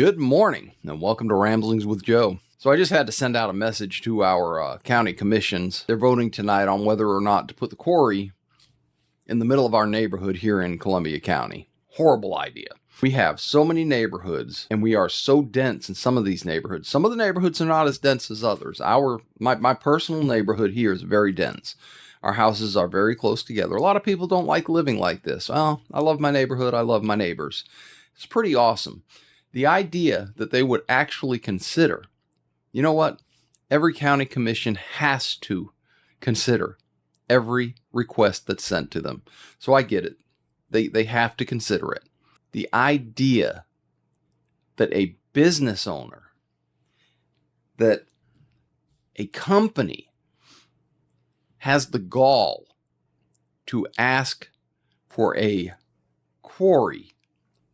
Good morning and welcome to Ramblings with Joe. So I just had to send out a message to our county commissions. They're voting tonight on whether or not to put the quarry in the middle of our neighborhood here in Columbia County. Horrible idea. We have so many neighborhoods and we are so dense in some of these neighborhoods. Some of the neighborhoods are not as dense as others. My personal neighborhood here is very dense. Our houses are very close together. A lot of people don't like living like this. Well, I love my neighborhood. I love my neighbors. It's pretty awesome. The idea that they would actually consider, you know what? Every county commission has to consider every request that's sent to them. So I get it. They have to consider it. The idea that a business owner, that a company has the gall to ask for a quarry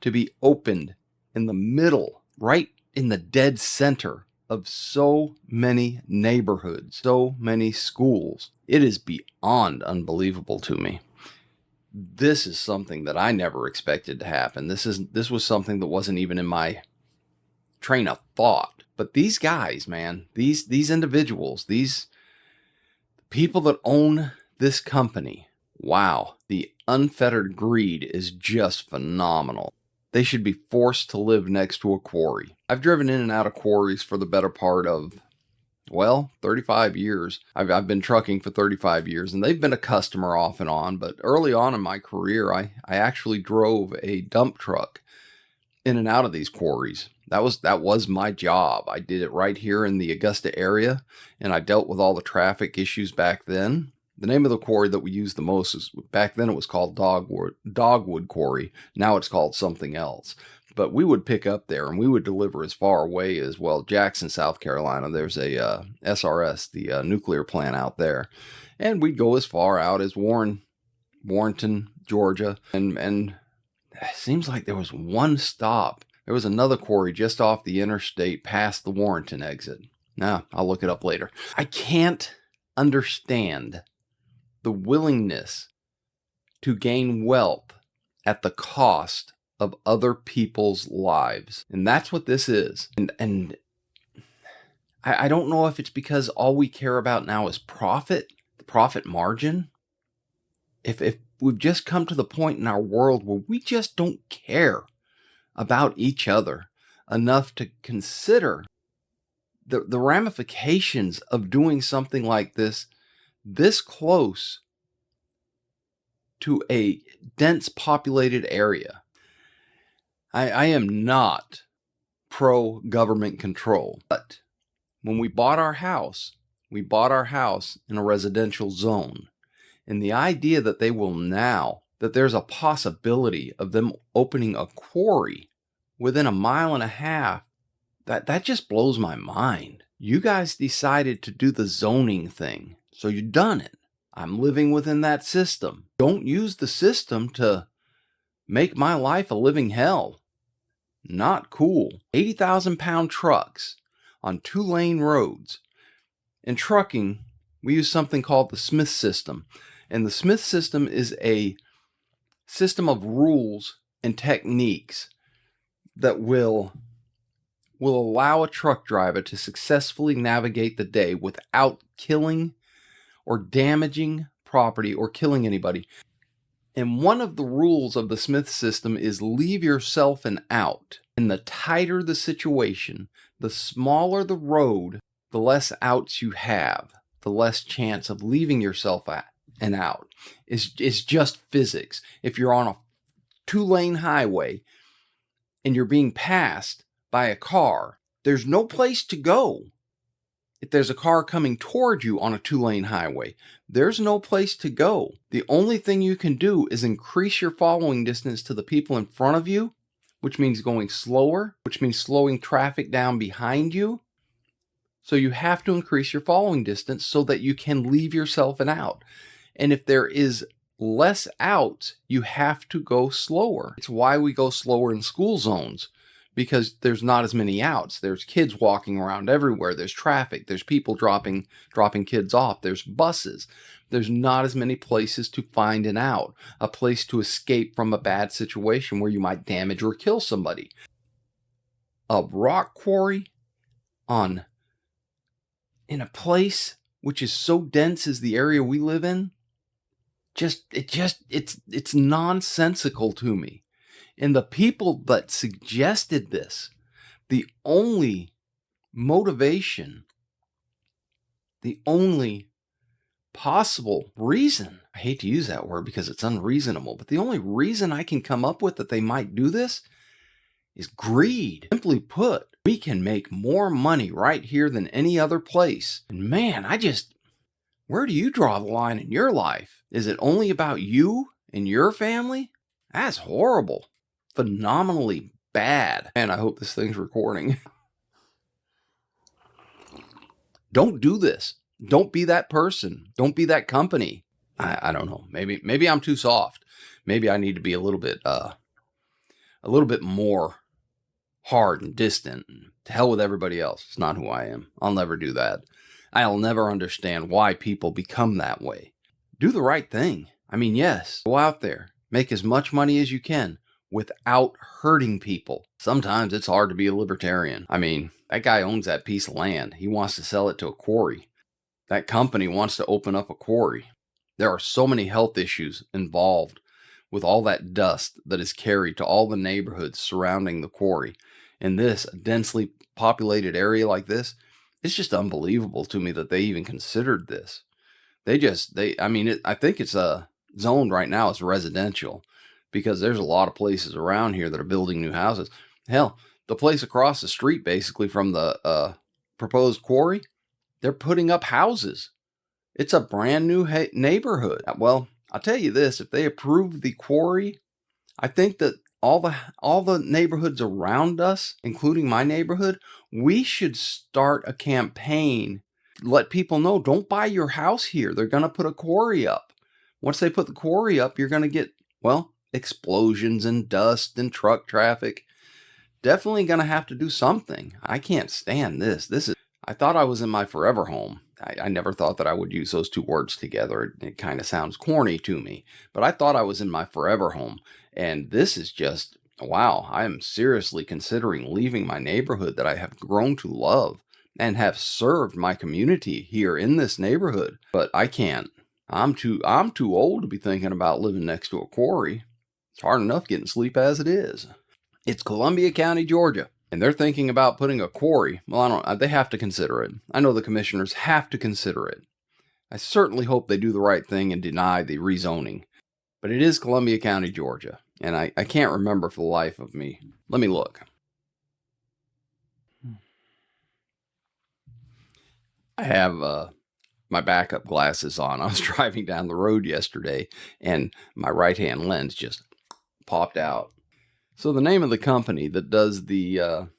to be opened in the middle, right in the dead center of so many neighborhoods, so many schools. It is beyond unbelievable to me. This is something that I never expected to happen. This was something that wasn't even in my train of thought. But these guys, man, these individuals, these people that own this company, wow, the unfettered greed is just phenomenal. They should be forced to live next to a quarry. I've driven in and out of quarries for the better part of, 35 years. I've been trucking for 35 years, and they've been a customer off and on. But early on in my career, I actually drove a dump truck in and out of these quarries. That was my job. I did it right here in the Augusta area, and I dealt with all the traffic issues back then. The name of the quarry that we used the most is, back then it was called Dogwood Quarry. Now it's called something else. But we would pick up there and we would deliver as far away as, Jackson, South Carolina. There's a SRS, the nuclear plant out there. And we'd go as far out as Warrenton, Georgia. And it seems like there was one stop. There was another quarry just off the interstate past the Warrenton exit. Nah, I'll look it up later. I can't understand the willingness to gain wealth at the cost of other people's lives. And that's what this is. And I don't know if it's because all we care about now is profit, the profit margin. If we've just come to the point in our world where we just don't care about each other enough to consider the ramifications of doing something like this close to a dense populated area. I am not pro-government control, but when we bought our house in a residential zone. And the idea that that there's a possibility of them opening a quarry within a mile and a half, that just blows my mind. You guys decided to do the zoning thing, so you've done it. I'm living within that system. Don't use the system to make my life a living hell. Not cool. 80,000-pound trucks on 2-lane roads. In trucking, we use something called the Smith system. And the Smith system is a system of rules and techniques that will allow a truck driver to successfully navigate the day without killing or damaging property or killing anybody. And one of the rules of the Smith system is leave yourself an out. And the tighter the situation, the smaller the road, the less outs you have, the less chance of leaving yourself an out. It's just physics. If you're on a 2-lane highway and you're being passed by a car, there's no place to go. If there's a car coming toward you on a 2-lane highway, there's no place to go. The only thing you can do is increase your following distance to the people in front of you, which means going slower, which means slowing traffic down behind you. So you have to increase your following distance so that you can leave yourself an out. And if there is less outs, you have to go slower. It's why we go slower in school zones. Because there's not as many outs. There's kids walking around everywhere. There's traffic. There's people dropping kids off. There's buses. There's not as many places to find an out, a place to escape from a bad situation where you might damage or kill somebody. a rock quarry in a place which is so dense as the area we live in, it's nonsensical to me. And the people that suggested this, the only motivation, the only possible reason, I hate to use that word because it's unreasonable, but the only reason I can come up with that they might do this is greed. Simply put, we can make more money right here than any other place. And man, where do you draw the line in your life? Is it only about you and your family? That's horrible. Phenomenally bad. And I hope this thing's recording. Don't do this. Don't be that person. Don't be that company. I don't know. Maybe I'm too soft. Maybe I need to be a little bit more hard and distant. To hell with everybody else. It's not who I am. I'll never do that. I'll never understand why people become that way. Do the right thing. I mean, yes, go out there, make as much money as you can without hurting people. Sometimes it's hard to be a libertarian. I mean, that guy owns that piece of land. He wants to sell it to a quarry. That company wants to open up a quarry. There are so many health issues involved with all that dust that is carried to all the neighborhoods surrounding the quarry. In this densely populated area like this, it's just unbelievable to me that they even considered this. I think it's zoned right now as residential because there's a lot of places around here that are building new houses. Hell, the place across the street, basically from the proposed quarry, they're putting up houses. It's a brand new neighborhood. Well, I'll tell you this, if they approve the quarry, I think that all the neighborhoods around us, including my neighborhood, we should start a campaign. Let people know, don't buy your house here. They're going to put a quarry up. Once they put the quarry up, you're going to get, explosions and dust and truck traffic. Definitely going to have to do something. I can't stand this. I thought I was in my forever home. I never thought that I would use those two words together. It kind of sounds corny to me, but I thought I was in my forever home. And this is just, wow, I am seriously considering leaving my neighborhood that I have grown to love and have served my community here in this neighborhood. But I can't. I'm too old to be thinking about living next to a quarry. It's hard enough getting sleep as it is. It's Columbia County, Georgia. And they're thinking about putting a quarry. Well, they have to consider it. I know the commissioners have to consider it. I certainly hope they do the right thing and deny the rezoning. But it is Columbia County, Georgia. And I can't remember for the life of me. Let me look. I have my backup glasses on. I was driving down the road yesterday and my right-hand lens just popped out. So the name of the company that does that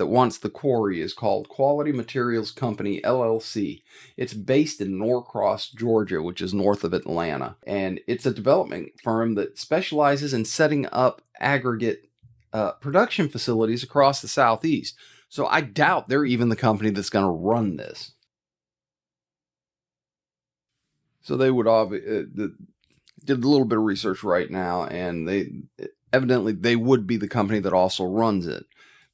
wants the quarry is called Quality Materials Company, LLC. It's based in Norcross, Georgia, which is north of Atlanta. And it's a development firm that specializes in setting up aggregate production facilities across the Southeast. So I doubt they're even the company that's going to run this. So they would did a little bit of research right now, and evidently they would be the company that also runs it.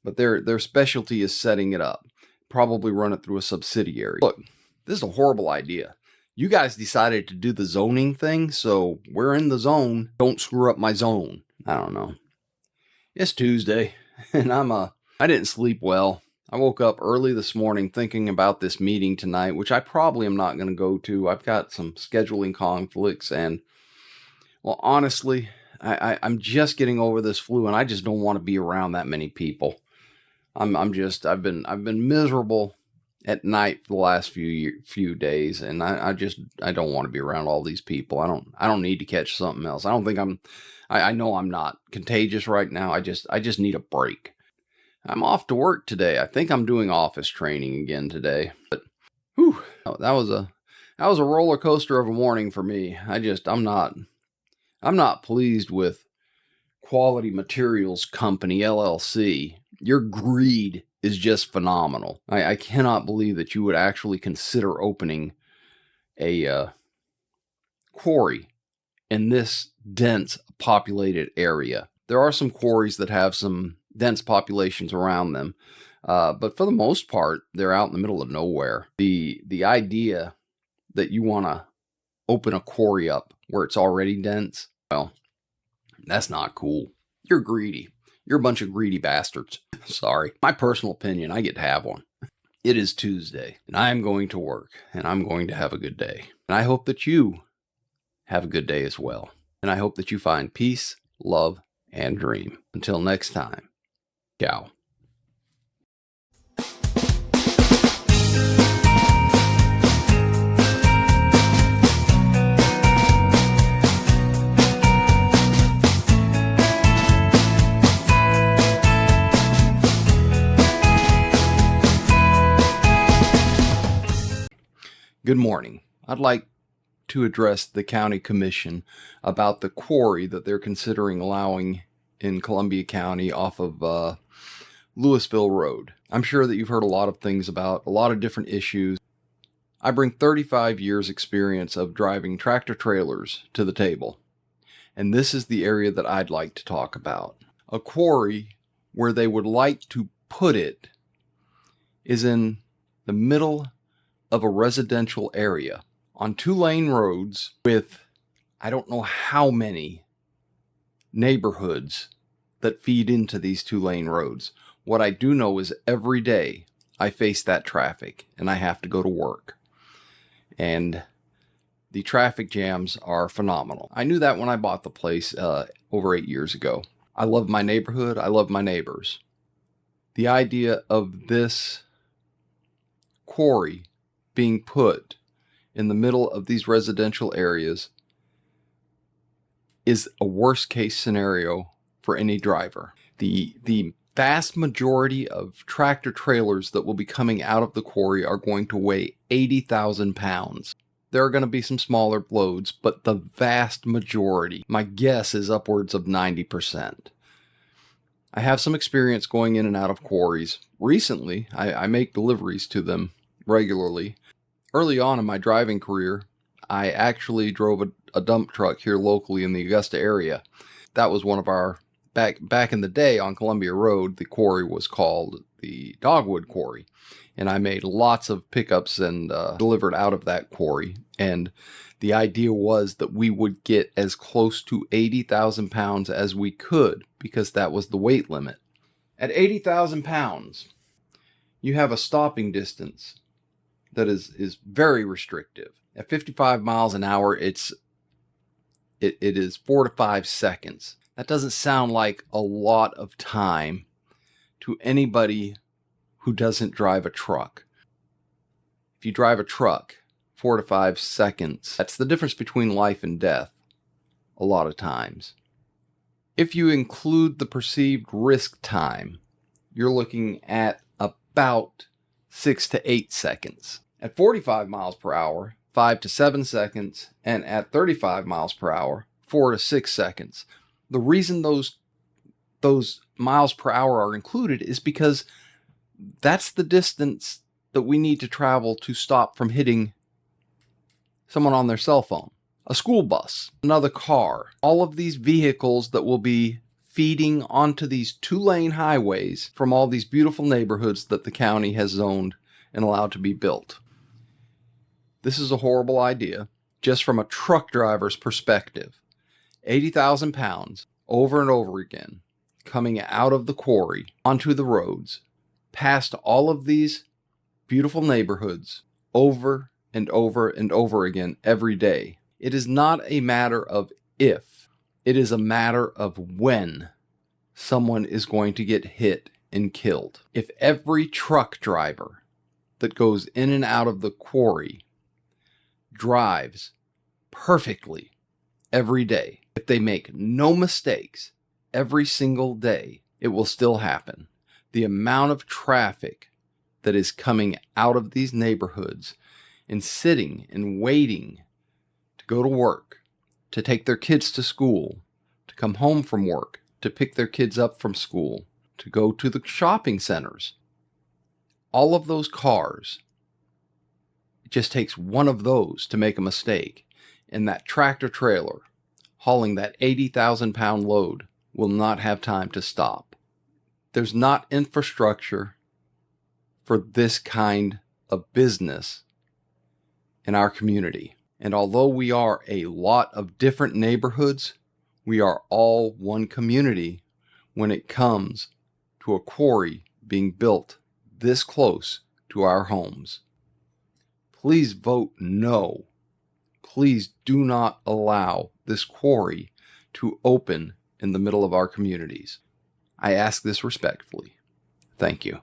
But their specialty is setting it up. Probably run it through a subsidiary. Look, this is a horrible idea. You guys decided to do the zoning thing, so we're in the zone. Don't screw up my zone. I don't know. It's Tuesday, and I didn't sleep well. I woke up early this morning thinking about this meeting tonight, which I probably am not going to go to. I've got some scheduling conflicts, and well, honestly, I'm just getting over this flu, and I just don't want to be around that many people. I've been miserable at night for the last few days, and I don't want to be around all these people. I don't need to catch something else. I know I'm not contagious right now. I just need a break. I'm off to work today. I think I'm doing office training again today. But whew, that was a roller coaster of a morning for me. I'm not pleased with Quality Materials Company, LLC. Your greed is just phenomenal. I cannot believe that you would actually consider opening a quarry in this dense populated area. There are some quarries that have some dense populations around them. But for the most part, they're out in the middle of nowhere. The idea that you want to open a quarry up where it's already dense, well, that's not cool. You're greedy. You're a bunch of greedy bastards. Sorry. My personal opinion, I get to have one. It is Tuesday, and I am going to work, and I'm going to have a good day. And I hope that you have a good day as well. And I hope that you find peace, love, and dream. Until next time, ciao. Good morning. I'd like to address the county commission about the quarry that they're considering allowing in Columbia County off of Louisville Road. I'm sure that you've heard a lot of things about a lot of different issues. I bring 35 years experience of driving tractor trailers to the table, and this is the area that I'd like to talk about. A quarry where they would like to put it is in the middle of a residential area on 2-lane roads with I don't know how many neighborhoods that feed into these 2-lane roads. What I do know is every day I face that traffic and I have to go to work. And the traffic jams are phenomenal. I knew that when I bought the place over 8 years ago. I love my neighborhood. I love my neighbors. The idea of this quarry being put in the middle of these residential areas is a worst case scenario for any driver. The vast majority of tractor trailers that will be coming out of the quarry are going to weigh 80,000 pounds. There are going to be some smaller loads, but the vast majority, my guess is upwards of 90%. I have some experience going in and out of quarries. Recently, I make deliveries to them regularly. Early on in my driving career, I actually drove a dump truck here locally in the Augusta area. That was one of our, back in the day on Columbia Road, the quarry was called the Dogwood Quarry. And I made lots of pickups and delivered out of that quarry. And the idea was that we would get as close to 80,000 pounds as we could because that was the weight limit. At 80,000 pounds, you have a stopping distance that is very restrictive. At 55 miles an hour, it is 4 to 5 seconds. That doesn't sound like a lot of time to anybody who doesn't drive a truck. If you drive a truck, 4 to 5 seconds, that's the difference between life and death a lot of times. If you include the perceived risk time, you're looking at about 6 to 8 seconds. At 45 miles per hour, 5 to 7 seconds, and at 35 miles per hour, 4 to 6 seconds. The reason those miles per hour are included is because that's the distance that we need to travel to stop from hitting someone on their cell phone, a school bus, another car, all of these vehicles that will be feeding onto these 2-lane highways from all these beautiful neighborhoods that the county has zoned and allowed to be built. This is a horrible idea, just from a truck driver's perspective. 80,000 pounds over and over again, coming out of the quarry onto the roads, past all of these beautiful neighborhoods, over and over and over again every day. It is not a matter of if, it is a matter of when someone is going to get hit and killed. If every truck driver that goes in and out of the quarry drives perfectly every day, if they make no mistakes every single day, it will still happen. The amount of traffic that is coming out of these neighborhoods and sitting and waiting to go to work, to take their kids to school, to come home from work, to pick their kids up from school, to go to the shopping centers. All of those cars, it just takes one of those to make a mistake, and that tractor trailer hauling that 80,000 pound load will not have time to stop. There's not infrastructure for this kind of business in our community. And although we are a lot of different neighborhoods, we are all one community when it comes to a quarry being built this close to our homes. Please vote no. Please do not allow this quarry to open in the middle of our communities. I ask this respectfully. Thank you.